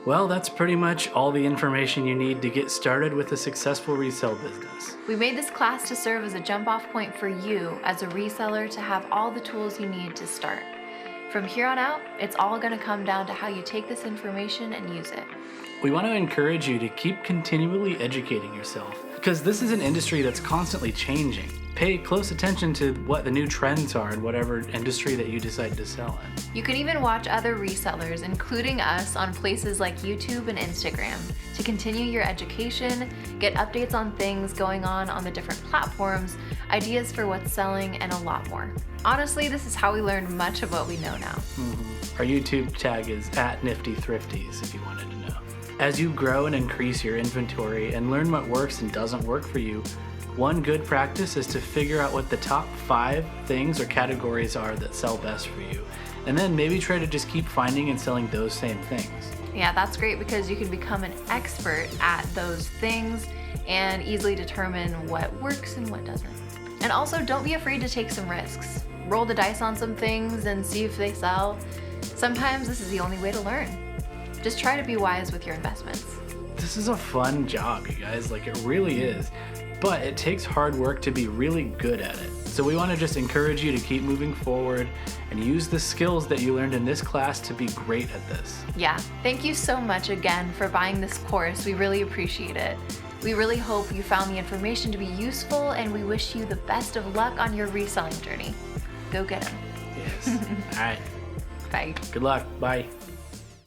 Well, that's pretty much all the information you need to get started with a successful resale business. We made this class to serve as a jump-off point for you as a reseller to have all the tools you need to start. From here on out, it's all going to come down to how you take this information and use it. We want to encourage you to keep continually educating yourself because this is an industry that's constantly changing. Pay close attention to what the new trends are in whatever industry that you decide to sell in. You can even watch other resellers, including us, on places like YouTube and Instagram to continue your education, get updates on things going on the different platforms, ideas for what's selling, and a lot more. Honestly, this is how we learned much of what we know now. Our YouTube tag is @NiftyThrifties if you wanted to know. As you grow and increase your inventory and learn what works and doesn't work for you, one good practice is to figure out what the top 5 things or categories are that sell best for you. And then maybe try to just keep finding and selling those same things. Yeah, that's great because you can become an expert at those things and easily determine what works and what doesn't. And also, don't be afraid to take some risks. Roll the dice on some things and see if they sell. Sometimes this is the only way to learn. Just try to be wise with your investments. This is a fun job, you guys. Like, it really is. But it takes hard work to be really good at it. So we want to just encourage you to keep moving forward and use the skills that you learned in this class to be great at this. Yeah, thank you so much again for buying this course. We really appreciate it. We really hope you found the information to be useful, and we wish you the best of luck on your reselling journey. Go get them. Yes. All right. Bye. Good luck. Bye.